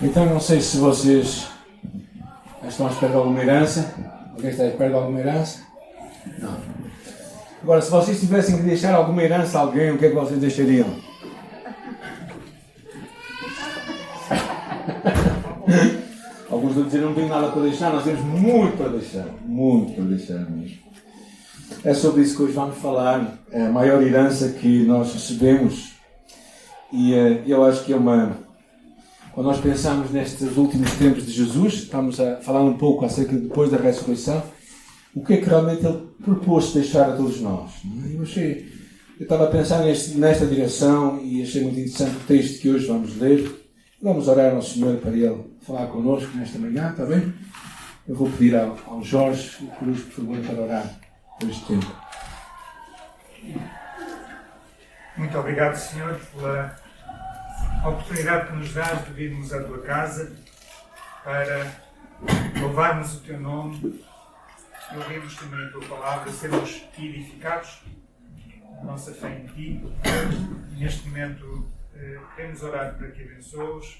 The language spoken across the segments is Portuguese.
Então não sei se vocês estão à espera de alguma herança. Alguém está à espera de alguma herança? Não. Agora, se vocês tivessem que deixar alguma herança a alguém, o que é que vocês deixariam? Alguns vão dizer, não tenho nada para deixar. Nós temos muito para deixar. Muito para deixar mesmo. É sobre isso que hoje vamos falar. É a maior herança que nós recebemos. E eu acho que é uma... Quando nós pensamos nestes últimos tempos de Jesus, estamos a falar um pouco acerca de depois da ressurreição, o que é que realmente Ele propôs deixar a todos nós. Eu estava a pensar nesta direção e achei muito interessante o texto que hoje vamos ler. Vamos orar ao Senhor para Ele falar connosco nesta manhã, está bem? Eu vou pedir ao Jorge Cruz, por favor, para orar por este tempo. Muito obrigado, Senhor, pela oportunidade que nos dás de virmos à Tua casa para louvarmos o Teu nome e ouvirmos também a Tua palavra, sermos edificados na nossa fé em Ti. Neste momento, queremos orar para que abençoes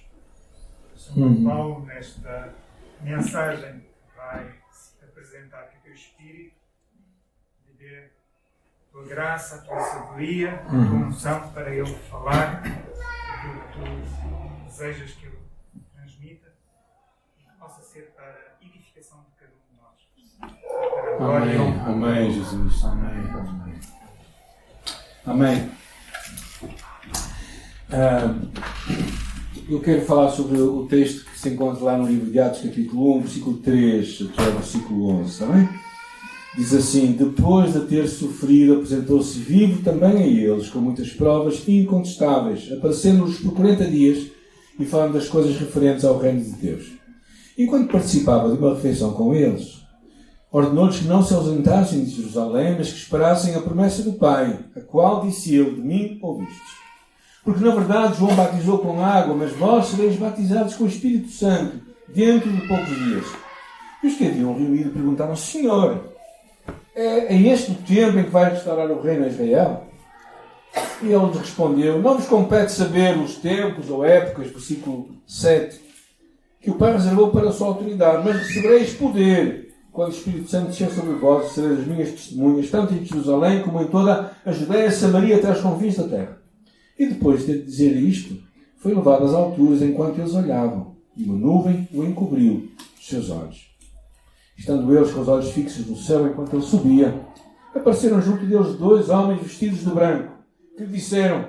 o Sr. Paulo nesta mensagem que vai apresentar que o Teu Espírito lhe dê a Tua graça, a Tua sabedoria, a Tua unção para Ele falar aquilo que Tu desejas que Ele transmita e que possa ser para a edificação de cada um de nós. Amém, amém, Jesus. Amém, amém. Amém. Eu quero falar sobre o texto que se encontra lá no livro de Atos, capítulo 1, versículo 3, até o versículo 11, está bem? Diz assim: depois de ter sofrido, apresentou-se vivo também a eles, com muitas provas incontestáveis, aparecendo-lhes por 40 dias e falando das coisas referentes ao reino de Deus. Enquanto participava de uma refeição com eles, ordenou-lhes que não se ausentassem de Jerusalém, mas que esperassem a promessa do Pai, a qual disse ele: de mim ouvistes. Porque na verdade João batizou com água, mas vós sereis batizados com o Espírito Santo, dentro de poucos dias. E os que haviam reunido perguntaram: Senhor, é este o tempo em que vai restaurar o reino a Israel? E ele lhes respondeu: não vos compete saber os tempos ou épocas, versículo 7, que o Pai reservou para a sua autoridade, mas recebereis poder quando o Espírito Santo descer sobre vós, e sereis as minhas testemunhas, tanto em Jerusalém como em toda a Judeia, Samaria, até aos confins da terra. E depois de dizer isto, foi levado às alturas enquanto eles olhavam, e uma nuvem o encobriu os seus olhos. Estando eles com os olhos fixos no céu enquanto ele subia, apareceram junto deles 2 homens vestidos de branco, que lhe disseram: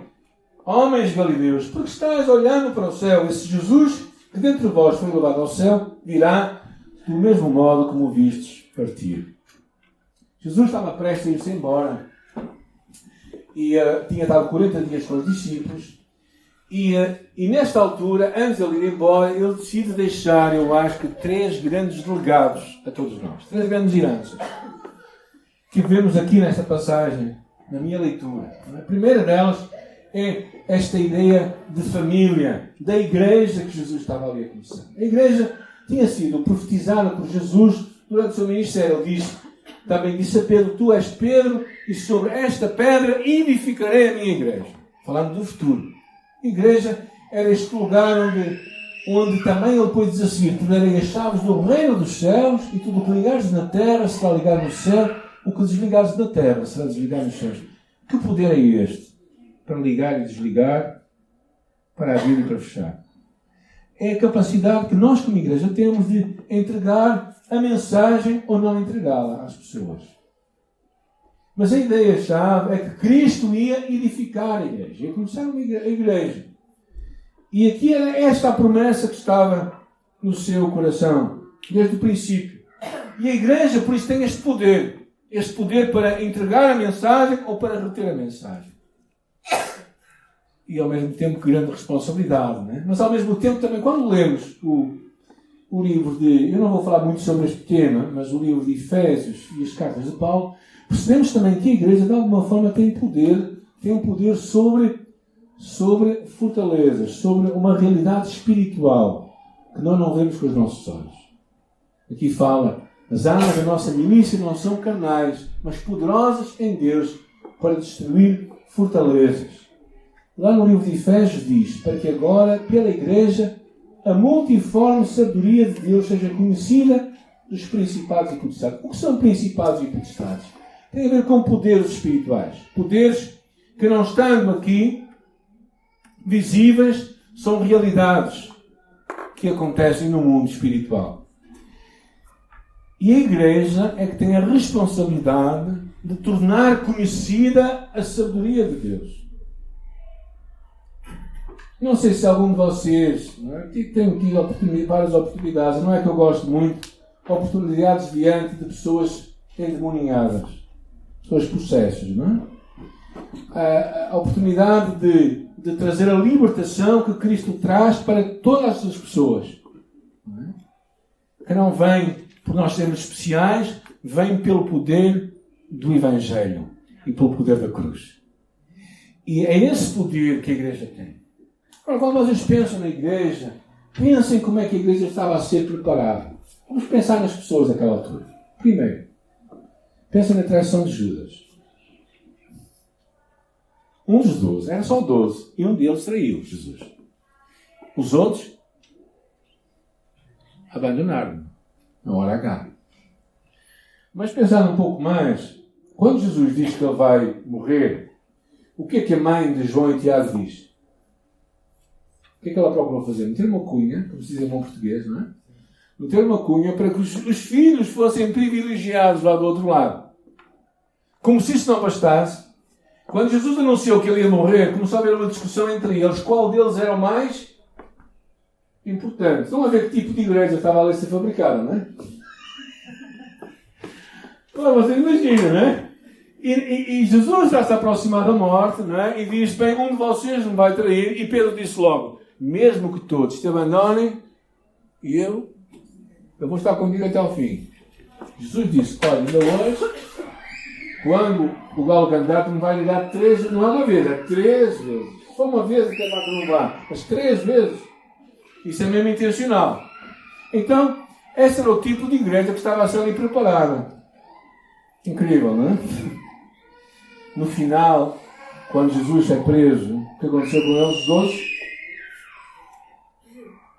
homens galileus, por que estáis olhando para o céu? Esse Jesus, que dentre vós foi levado ao céu, virá do mesmo modo como o vistes partir. Jesus estava prestes a ir-se embora. E tinha estado 40 dias com os discípulos. E nesta altura, antes de ele ir embora, ele decide deixar, eu acho que, 3 grandes legados a todos nós. 3 grandes heranças. Que vemos aqui nesta passagem, na minha leitura. A primeira delas é esta ideia de família, da igreja que Jesus estava ali a começar. A igreja tinha sido profetizada por Jesus durante o seu ministério. Ele também disse a Pedro: tu és Pedro, e sobre esta pedra edificarei a minha igreja. Falando do futuro. A igreja era este lugar onde também ele depois diz assim: tu darei as chaves do reino dos céus, e tudo o que ligares na terra será ligado no céu, o que desligares na terra será desligado nos céus. Que poder é este? Para ligar e desligar, para abrir e para fechar. É a capacidade que nós como igreja temos de entregar a mensagem ou não entregá-la às pessoas. Mas a ideia-chave é que Cristo ia edificar a igreja. Ia começar a igreja. E aqui era esta a promessa que estava no seu coração, desde o princípio. E a igreja, por isso, tem este poder. Este poder para entregar a mensagem ou para reter a mensagem. E ao mesmo tempo grande responsabilidade. Não é? Mas ao mesmo tempo também, quando lemos o livro de... Eu não vou falar muito sobre este tema, mas o livro de Efésios e as cartas de Paulo, percebemos também que a igreja, de alguma forma, tem um poder sobre fortalezas, sobre uma realidade espiritual que nós não vemos com os nossos olhos. Aqui fala: as armas da nossa milícia não são carnais, mas poderosas em Deus para destruir fortalezas. Lá no livro de Efésios diz: para que agora, pela igreja, a multiforme sabedoria de Deus seja conhecida dos principados e potestades. O que são principados e potestades? Tem a ver com poderes espirituais. Poderes que, não estando aqui visíveis, são realidades que acontecem no mundo espiritual. E a Igreja é que tem a responsabilidade de tornar conhecida a sabedoria de Deus. Não sei se algum de vocês tem tido várias oportunidades, não é que eu gosto muito, oportunidades diante de pessoas endemoniadas, pessoas possessas, não é? A oportunidade de trazer a libertação que Cristo traz para todas as pessoas. Não é? Que não vem por nós sermos especiais, vem pelo poder do Evangelho e pelo poder da cruz. E é esse poder que a Igreja tem. Agora, quando vocês pensam na Igreja, pensem como é que a Igreja estava a ser preparada. Vamos pensar nas pessoas daquela altura. Primeiro, pensem na traição de Judas. Um dos 12, era só 12, e um deles traiu Jesus. Os outros abandonaram na hora H. Mas pensando um pouco mais, quando Jesus diz que ele vai morrer, o que é que a mãe de João e Tiago diz? O que é que ela procurou fazer? Meter uma cunha, como se diz em bom português, não é? Meter uma cunha para que os filhos fossem privilegiados lá do outro lado. Como se isso não bastasse, quando Jesus anunciou que ele ia morrer, começou a haver uma discussão entre eles, qual deles era o mais importante. Estão a ver que tipo de igreja estava ali a ser fabricada, não é? Claro, você imagina, não é? E Jesus já se aproximar da morte, não é? E diz, bem, um de vocês me vai trair. E Pedro disse logo, mesmo que todos te abandonem, e eu vou estar contigo até ao fim. Jesus disse, olha, ainda hoje, quando o galo cantar, tu me vai ligar 3, não é uma vez, é 3 vezes. Só uma vez até lá que não vá, mas 3 vezes. Isso é mesmo intencional. Então, esse era o tipo de igreja que estava a ser ali preparada. Incrível, não é? No final, quando Jesus é preso, o que aconteceu com eles?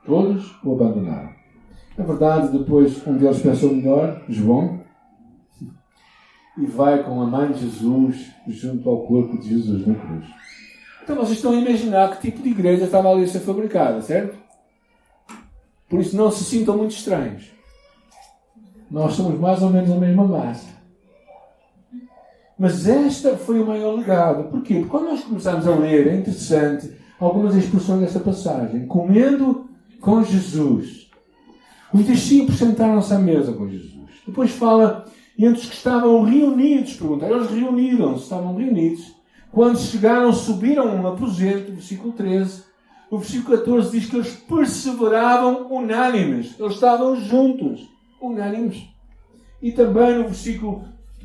Todos o abandonaram. Na verdade, depois um deles pensou melhor, João, e vai com a mãe de Jesus junto ao corpo de Jesus na cruz. Então vocês estão a imaginar que tipo de igreja estava ali a ser fabricada, certo? Por isso não se sintam muito estranhos. Nós somos mais ou menos a mesma massa. Mas esta foi o maior legado. Porquê? Porque quando nós começamos a ler, é interessante, algumas expressões desta passagem. Comendo com Jesus. Os discípulos sentaram-se à mesa com Jesus. Depois fala, entre os que estavam reunidos, perguntaram, eles reuniram-se, estavam reunidos. Quando chegaram, subiram a um aposento, versículo 13. O versículo 14 diz que eles perseveravam unânimes. Eles estavam juntos, unânimes. E também no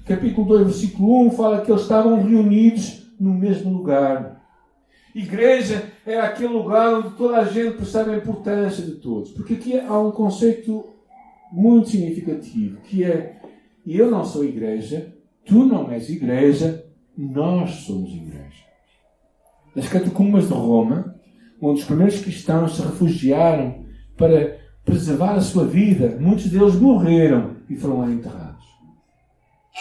capítulo 2, versículo 1, fala que eles estavam reunidos no mesmo lugar. Igreja é aquele lugar onde toda a gente percebe a importância de todos. Porque aqui há um conceito muito significativo, que é, eu não sou igreja, tu não és igreja, nós somos igreja. Nas catacumbas de Roma, onde os primeiros cristãos se refugiaram para preservar a sua vida, muitos deles morreram e foram lá enterrados.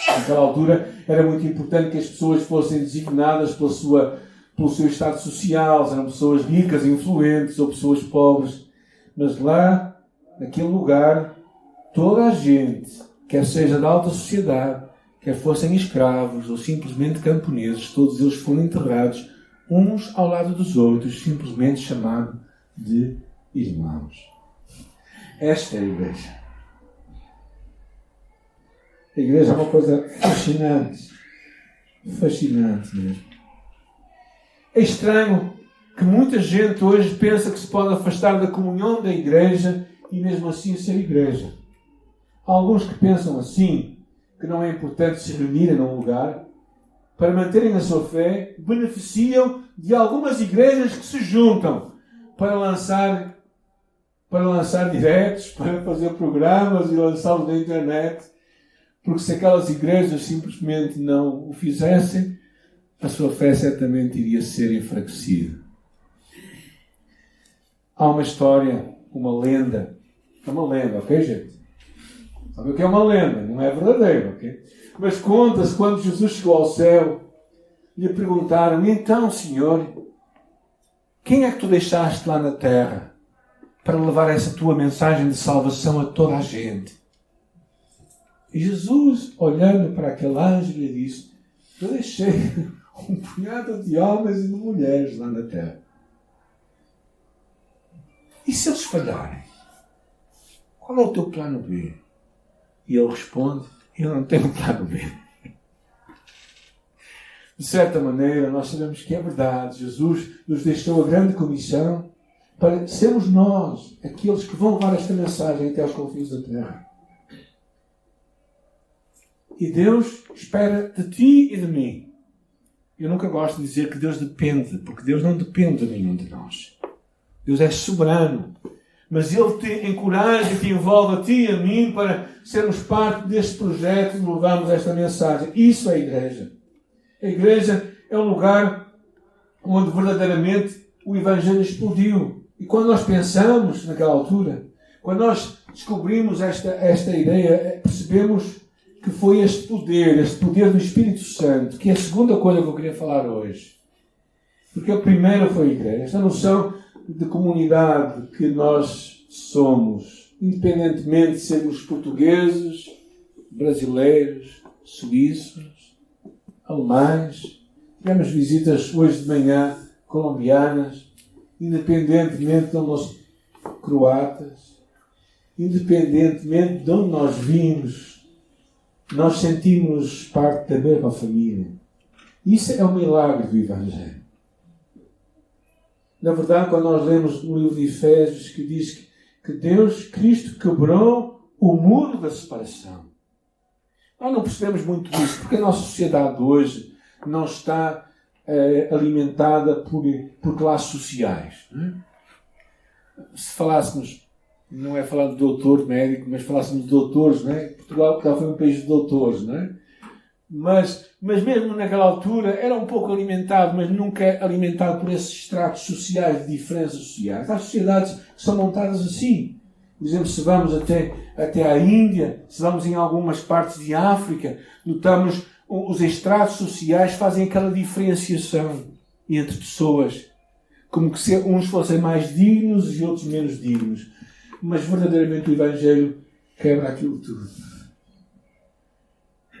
Naquela altura era muito importante que as pessoas fossem designadas pelo seu estado social, eram pessoas ricas, influentes ou pessoas pobres. Mas lá, naquele lugar, toda a gente, quer seja da alta sociedade, quer fossem escravos ou simplesmente camponeses, todos eles foram enterrados uns ao lado dos outros, simplesmente chamado de irmãos. Esta é a igreja. A igreja é uma coisa fascinante. Fascinante mesmo. É estranho que muita gente hoje pensa que se pode afastar da comunhão da igreja e mesmo assim ser igreja. Há alguns que pensam assim, que não é importante se reunirem num lugar. Para manterem a sua fé, beneficiam de algumas igrejas que se juntam para lançar diretos, para fazer programas e lançá-los na internet. Porque se aquelas igrejas simplesmente não o fizessem, a sua fé certamente iria ser enfraquecida. Há uma história uma lenda. É uma lenda, ok, gente? Sabe o que é uma lenda? Não é verdadeiro, ok? Mas conta-se quando Jesus chegou ao céu, lhe perguntaram: então, Senhor, quem é que tu deixaste lá na terra para levar essa tua mensagem de salvação a toda a gente? E Jesus, olhando para aquele anjo, lhe disse: eu deixei um punhado de homens e de mulheres lá na terra. E se eles falharem? Qual é o teu plano B? E ele responde: eu não tenho plano B. De certa maneira, nós sabemos que é verdade. Jesus nos deixou a grande comissão para sermos nós aqueles que vão levar esta mensagem até aos confins da terra. E Deus espera de ti e de mim. Eu nunca gosto de dizer que Deus depende, porque Deus não depende de nenhum de nós. Deus é soberano. Mas Ele te encoraja e te envolve a ti e a mim para sermos parte deste projeto e levarmos esta mensagem. Isso é a igreja. A igreja é um lugar onde verdadeiramente o Evangelho explodiu. E quando nós pensamos naquela altura, quando nós descobrimos esta ideia, percebemos que foi este poder do Espírito Santo, que é a segunda coisa que eu queria falar hoje. Porque a primeira foi a igreja. Esta noção de comunidade que nós somos, independentemente de sermos portugueses, brasileiros, suíços, alemães. Tivemos visitas hoje de manhã colombianas, independentemente de onde nós, croatas, independentemente de onde nós vimos, nós sentimos parte da mesma família. Isso é o milagre do Evangelho. Na verdade, quando nós lemos no livro de Efésios, que diz que Deus, Cristo, quebrou o muro da separação. Nós não percebemos muito isso, porque a nossa sociedade hoje não está alimentada por classes sociais. Não é? Se falássemos, não é falar de doutor médico, mas falássemos de doutores, não é? Portugal já foi um país de doutores, não é? Mas mesmo naquela altura era um pouco alimentado, mas nunca alimentado por esses estratos sociais, de diferenças sociais. Há sociedades que são montadas assim. Por exemplo, se vamos até à Índia, se vamos em algumas partes de África, notamos os estratos sociais fazem aquela diferenciação entre pessoas. Como que uns fossem mais dignos e outros menos dignos. Mas verdadeiramente o Evangelho quebra aquilo tudo.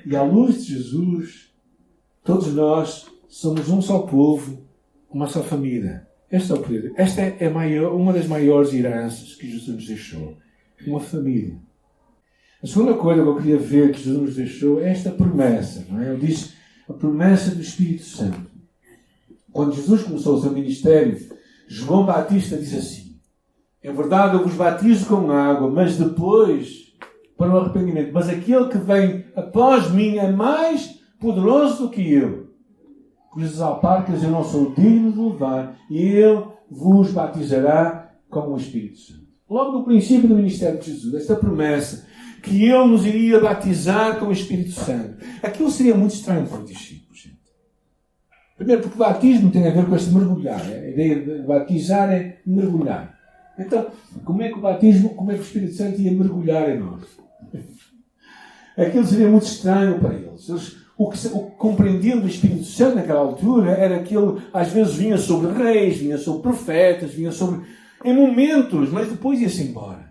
E à luz de Jesus, todos nós somos um só povo, uma só família. Esta é uma das maiores heranças que Jesus nos deixou. Uma família. A segunda coisa que eu queria ver que Jesus nos deixou é esta promessa. Não é? Ele diz a promessa do Espírito Santo. Quando Jesus começou o seu ministério, João Batista disse assim: é verdade, eu vos batizo com água, mas depois, para o arrependimento. Mas aquele que vem após mim é mais poderoso do que eu. Cujos alparcas eu não sou digno de levar, e ele vos batizará com o Espírito Santo. Logo no princípio do ministério de Jesus, esta promessa que ele nos iria batizar com o Espírito Santo. Aquilo seria muito estranho para os discípulos, gente. Primeiro, porque o batismo tem a ver com este mergulhar. A ideia de batizar é mergulhar. Então, como é que o Espírito Santo ia mergulhar em nós? Aquilo seria muito estranho para eles. O que compreendiam do Espírito Santo naquela altura era que ele às vezes vinha sobre reis, vinha sobre profetas, vinha sobre... em momentos, mas depois ia-se embora.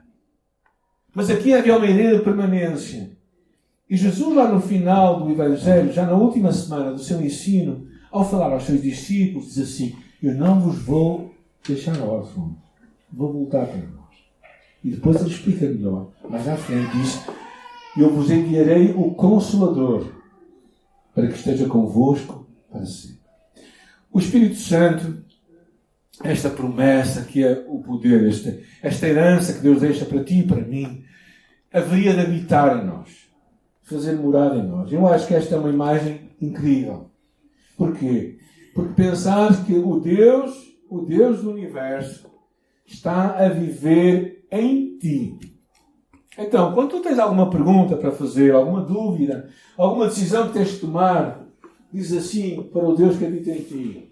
Mas aqui havia uma ideia de permanência. E Jesus, lá no final do Evangelho, já na última semana do seu ensino, ao falar aos seus discípulos, diz assim: eu não vos vou deixar órfãos, vou voltar para nós. E depois ele explica melhor. Mais à frente diz: eu vos enviarei o Consolador, para que esteja convosco para sempre. O Espírito Santo, esta promessa que é o poder, esta herança que Deus deixa para ti e para mim, haveria de habitar em nós, fazer morada em nós. Eu acho que esta é uma imagem incrível. Porquê? Porque pensar que o Deus do universo, está a viver em ti. Então, quando tu tens alguma pergunta para fazer, alguma dúvida, alguma decisão que tens de tomar, diz assim para o Deus que habita em ti: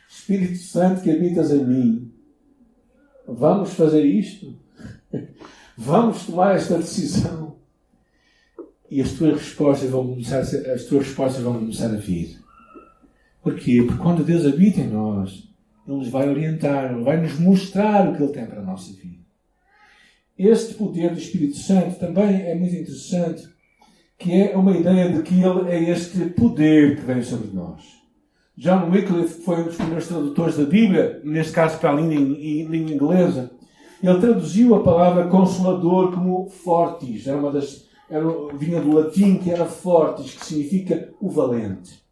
Espírito Santo que habitas em mim, Vamos fazer isto? Vamos tomar esta decisão? E as tuas respostas vão começar a vir. Porquê? Porque quando Deus habita em nós, Ele nos vai orientar, Ele vai nos mostrar o que Ele tem para a nossa vida. Este poder do Espírito Santo também é muito interessante, que é uma ideia de que Ele é este poder que vem sobre nós. John Wycliffe foi um dos primeiros tradutores da Bíblia, neste caso para a língua inglesa. Ele traduziu a palavra Consolador como fortis. Vinha do latim, que era fortis, que significa o valente.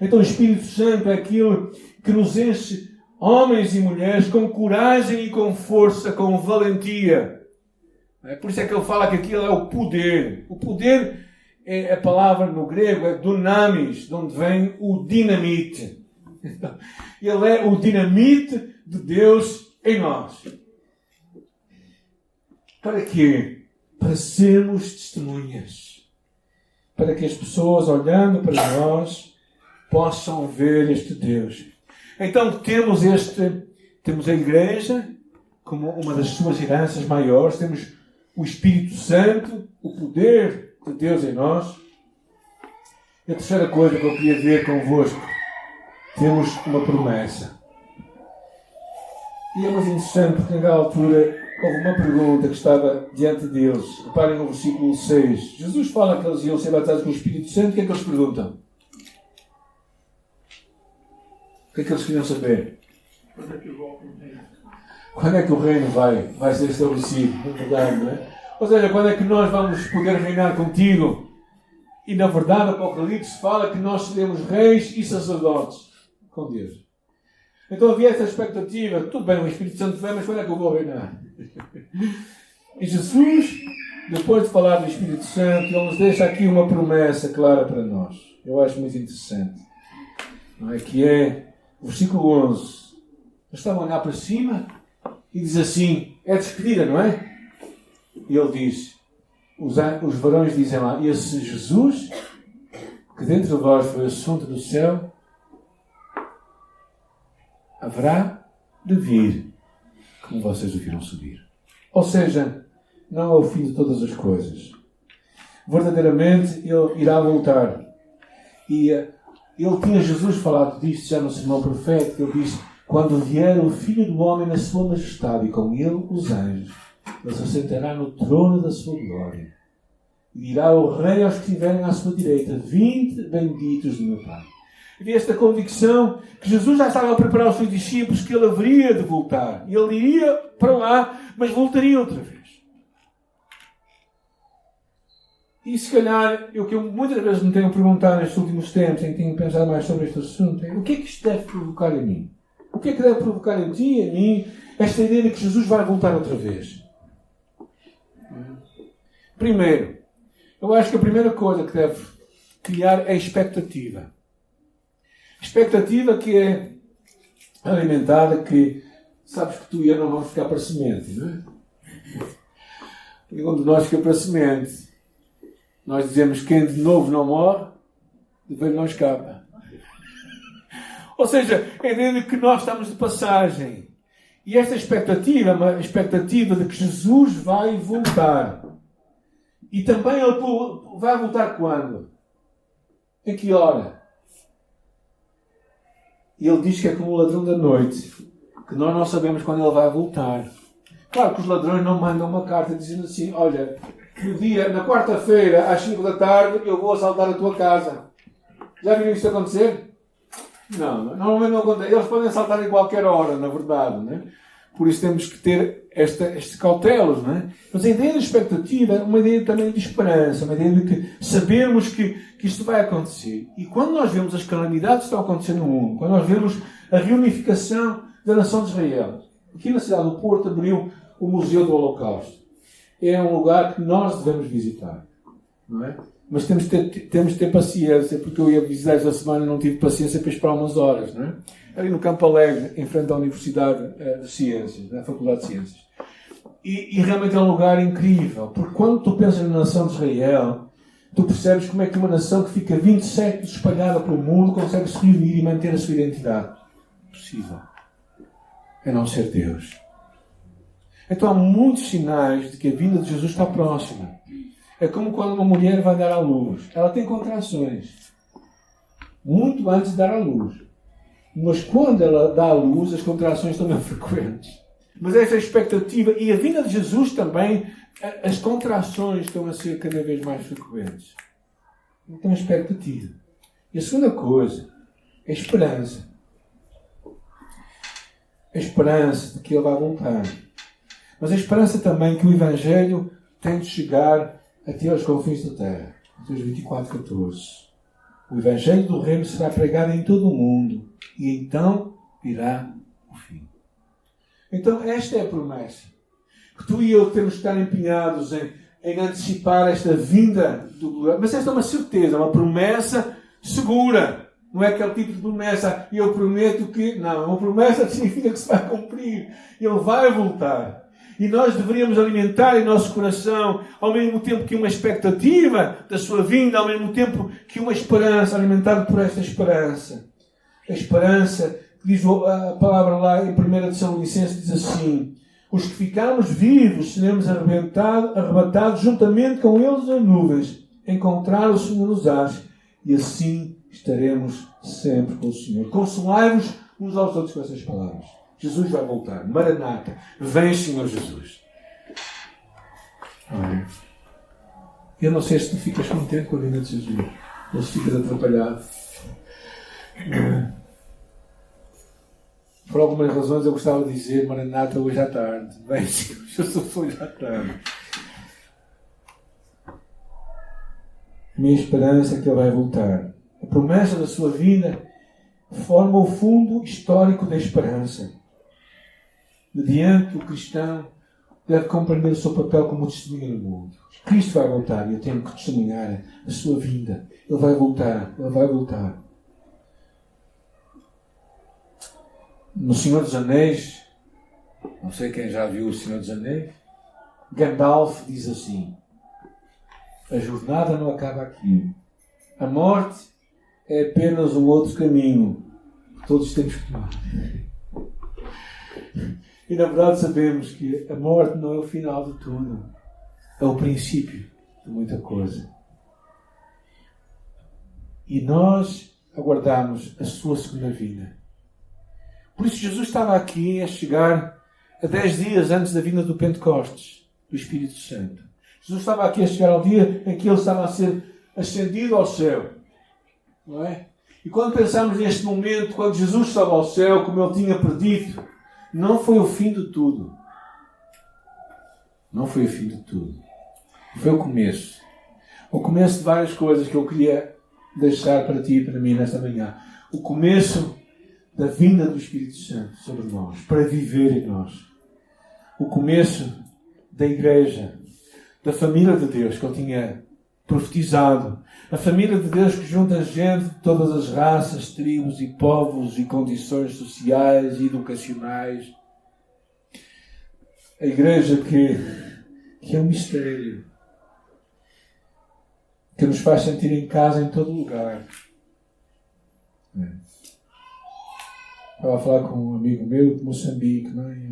Então o Espírito Santo é aquilo que nos enche, homens e mulheres, com coragem e com força, com valentia. Por isso é que ele fala que aquilo é o poder. O poder, a palavra no grego é dunamis, de onde vem o dinamite. Ele é o dinamite de Deus em nós. Para quê? Para sermos testemunhas. Para que as pessoas, olhando para nós, possam ver este Deus. Então temos a Igreja como uma das suas heranças maiores. Temos o Espírito Santo, o poder de Deus em nós. E a terceira coisa que eu queria ver convosco, temos uma promessa. E é muito interessante porque naquela altura houve uma pergunta que estava diante deles. Reparem no versículo 6. Jesus fala que eles iam ser batizados com o Espírito Santo. O que é que eles perguntam? O que é que eles queriam saber? Quando é que o reino vai ser estabelecido? Na verdade, não é? Ou seja, quando é que nós vamos poder reinar contigo? E na verdade, o Apocalipse fala que nós seremos reis e sacerdotes com Deus. Então havia essa expectativa. Tudo bem, o Espírito Santo vem, mas quando é que eu vou reinar? E Jesus, depois de falar do Espírito Santo, Ele nos deixa aqui uma promessa clara para nós. Eu acho muito interessante. Não é? Que é o versículo 11. Eles estavam a olhar para cima e diz assim, é despedida, não é? E ele diz, os varões dizem lá, esse Jesus, que dentro de vós foi assunto do céu, haverá de vir, como vocês o viram subir. Ou seja, não é o fim de todas as coisas. Verdadeiramente, Ele irá voltar. E ele tinha Jesus falado disto já no sermão profético. Ele diz, quando vier o Filho do Homem na sua majestade e com ele os anjos, Ele se assentará no trono da sua glória. E dirá ao Rei aos que estiverem à sua direita, vinde benditos do meu Pai. Havia esta convicção que Jesus já estava a preparar os seus discípulos, que Ele haveria de voltar. E Ele iria para lá, mas voltaria outra vez. E se calhar, o que eu muitas vezes me tenho perguntado nestes últimos tempos, em que tenho pensado mais sobre este assunto, é o que é que isto deve provocar em mim? O que é que deve provocar em ti e em mim esta ideia de que Jesus vai voltar outra vez? Primeiro, eu acho que a primeira coisa que deve criar é a expectativa. Expectativa que é alimentada, que sabes que tu e eu não vamos ficar para semente, não é? Nenhum de nós fica para semente. Nós dizemos que quem de novo não morre, de velho não escapa. Ou seja, a ideia de que nós estamos de passagem. E esta expectativa é uma expectativa de que Jesus vai voltar. E também Ele vai voltar quando? Em que hora? E Ele diz que é como o ladrão da noite, que nós não sabemos quando Ele vai voltar. Claro que os ladrões não mandam uma carta dizendo assim, olha, na quarta-feira, às 5 da tarde, eu vou assaltar a tua casa. Já viram isso acontecer? Não, normalmente não acontece. Eles podem assaltar em qualquer hora, na verdade, não é? Por isso temos que ter estes cautelos, não é? Mas a ideia da expectativa é uma ideia também de esperança, uma ideia de que sabemos que isto vai acontecer. E quando nós vemos as calamidades que estão acontecendo no mundo, quando nós vemos a reunificação da nação de Israel, aqui na cidade do Porto abriu o Museu do Holocausto. É um lugar que nós devemos visitar, não é? Mas temos de ter paciência, porque eu ia visitar esta semana e não tive paciência para esperar umas horas, não é? Ali no Campo Alegre, em frente à Universidade de Ciências, na Faculdade de Ciências. E realmente é um lugar incrível, porque quando tu pensas na nação de Israel, tu percebes como é que uma nação que fica 20 séculos espalhada pelo mundo consegue se reunir e manter a sua identidade. Possível. É não ser Deus. Então há muitos sinais de que a vinda de Jesus está próxima. É como quando uma mulher vai dar à luz. Ela tem contrações. Muito antes de dar à luz. Mas quando ela dá à luz, as contrações também são frequentes. Mas essa expectativa, e a vinda de Jesus também, as contrações estão a ser cada vez mais frequentes. Então a expectativa. E a segunda coisa é a esperança. A esperança de que Ele vai voltar. Mas a esperança também que o Evangelho tem de chegar até aos confins da terra. Mateus 24:14. O Evangelho do Reino será pregado em todo o mundo. E então virá o fim. Então esta é a promessa. Que tu e eu temos de estar empenhados em antecipar esta vinda do glória. Mas esta é uma certeza, uma promessa segura. Não é aquele tipo de promessa, e eu prometo que... Não, uma promessa significa que se vai cumprir. Ele vai voltar. E nós deveríamos alimentar em nosso coração, ao mesmo tempo que uma expectativa da sua vinda, ao mesmo tempo que uma esperança, alimentado por esta esperança. A esperança, que diz a palavra lá em 1 Tessalonicenses, diz assim: os que ficarmos vivos seremos arrebatados juntamente com eles nas nuvens, encontrar o Senhor nos ares, e assim estaremos sempre com o Senhor. Consolai-vos uns aos outros com essas palavras. Jesus vai voltar. Maranata. Vem, Senhor Jesus. Amém. Eu não sei se tu ficas contente com a vinda de Jesus. Ou se ficas atrapalhado. Por algumas razões eu gostava de dizer Maranata hoje à tarde. Vem, Senhor Jesus, hoje à tarde. A minha esperança é que Ele vai voltar. A promessa da sua vinda forma o fundo histórico da esperança. Mediante o cristão deve compreender o seu papel como testemunha no mundo. Cristo vai voltar e eu tenho que testemunhar a sua vinda. Ele vai voltar. Ele vai voltar. No Senhor dos Anéis, não sei quem já viu o Senhor dos Anéis, Gandalf diz assim: a jornada não acaba aqui. A morte é apenas um outro caminho que todos temos que tomar. E na verdade sabemos que a morte não é o final de tudo. É o princípio de muita coisa. E nós aguardamos a sua segunda vinda. Por isso Jesus estava aqui a chegar a 10 dias antes da vinda do Pentecostes, do Espírito Santo. Jesus estava aqui a chegar ao dia em que Ele estava a ser ascendido ao céu. Não é? E quando pensamos neste momento, quando Jesus estava ao céu, como Ele tinha predito, não foi o fim de tudo. Não foi o fim de tudo. Foi o começo. O começo de várias coisas que eu queria deixar para ti e para mim nesta manhã. O começo da vinda do Espírito Santo sobre nós, para viver em nós. O começo da igreja, da família de Deus que Ele tinha profetizado. A família de Deus que junta gente de todas as raças, tribos e povos e condições sociais e educacionais. A igreja que é um mistério. Que nos faz sentir em casa em todo lugar. Estava a falar com um amigo meu de Moçambique, não é?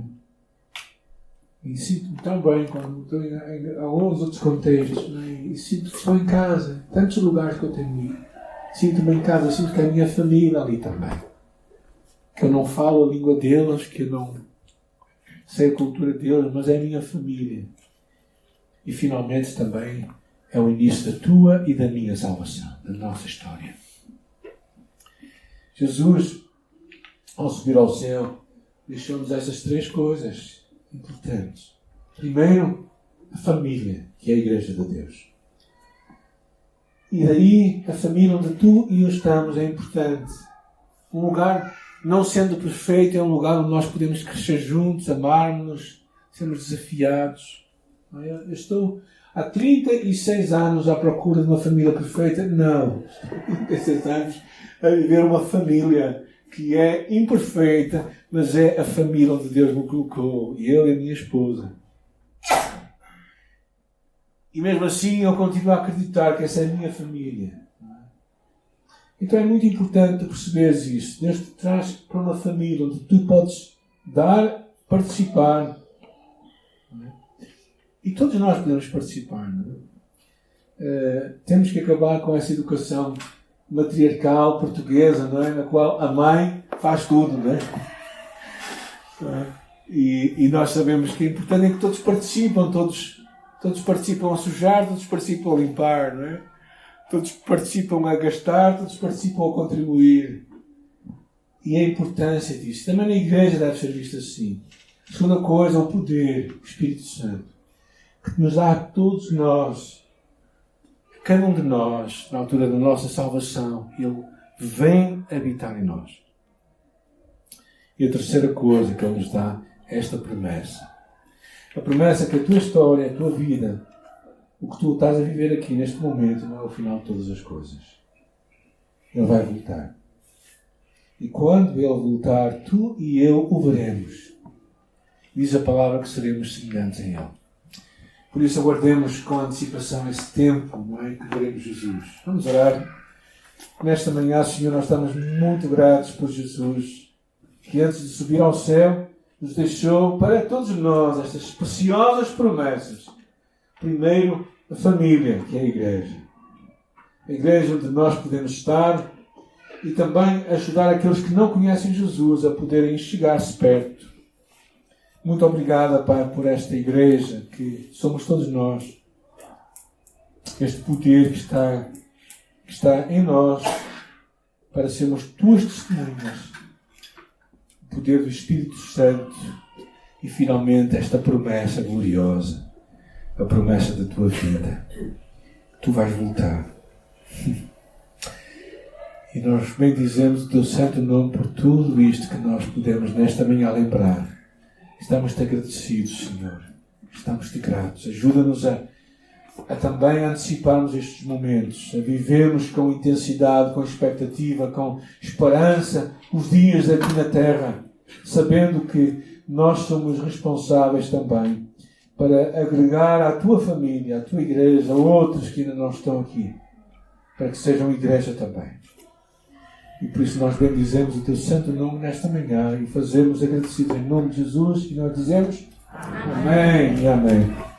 E sinto-me tão bem quando estou em alguns outros contextos, não é? E sinto que estou em casa, tantos lugares que eu tenho ido. Sinto-me em casa, sinto que é a minha família ali também. Que eu não falo a língua deles, que eu não sei a cultura deles, mas é a minha família. E finalmente também é o início da tua e da minha salvação, da nossa história. Jesus, ao subir ao céu, deixou-nos essas três coisas importantes. Primeiro, a família, que é a Igreja de Deus. E daí, a família onde tu e eu estamos é importante. Um lugar, não sendo perfeito, é um lugar onde nós podemos crescer juntos, amarmos-nos, sermos desafiados. Eu estou há 36 anos à procura de uma família perfeita. Não. 36 anos a viver uma família que é imperfeita, mas é a família onde Deus me colocou. E eu e a minha esposa. E mesmo assim eu continuo a acreditar que essa é a minha família. Então é muito importante perceberes isso. Deus te traz para uma família onde tu podes dar, participar E todos nós podemos participar, não é? Temos que acabar com essa educação matriarcal portuguesa, não é? Na qual a mãe faz tudo, não é? E nós sabemos que é importante que todos participam, todos participam a sujar, todos participam a limpar, não é? Todos participam a gastar, todos participam a contribuir. E a importância disso. Também na igreja deve ser visto assim. A segunda coisa é o poder, o Espírito Santo, que nos dá a todos nós, a cada um de nós, na altura da nossa salvação, Ele vem habitar em nós. E a terceira coisa que Ele nos dá é esta promessa. A promessa que a tua história, a tua vida, o que tu estás a viver aqui neste momento, não é o final de todas as coisas. Ele vai voltar. E quando Ele voltar, tu e eu o veremos. Diz a palavra que seremos semelhantes a Ele. Por isso aguardemos com antecipação esse tempo, não é? Que veremos Jesus. Vamos orar. Nesta manhã, Senhor, nós estamos muito gratos por Jesus, que antes de subir ao céu, nos deixou para todos nós estas preciosas promessas. Primeiro, a família, que é a igreja. A igreja onde nós podemos estar e também ajudar aqueles que não conhecem Jesus a poderem chegar-se perto. Muito obrigada, Pai, por esta igreja que somos todos nós. Este poder que está em nós para sermos tuas testemunhas. O poder do Espírito Santo e finalmente esta promessa gloriosa, a promessa da tua vida. Tu vais voltar. E nós bendizemos o teu santo nome por tudo isto que nós podemos nesta manhã lembrar. Estamos-te agradecidos, Senhor. Estamos-te gratos. Ajuda-nos a também anteciparmos estes momentos, a vivermos com intensidade, com expectativa, com esperança os dias aqui na terra, sabendo que nós somos responsáveis também para agregar à tua família, à tua igreja, a outros que ainda não estão aqui, para que sejam igreja também. E por isso nós bendizemos o teu santo nome nesta manhã e fazemos agradecidos em nome de Jesus e nós dizemos amém e amém.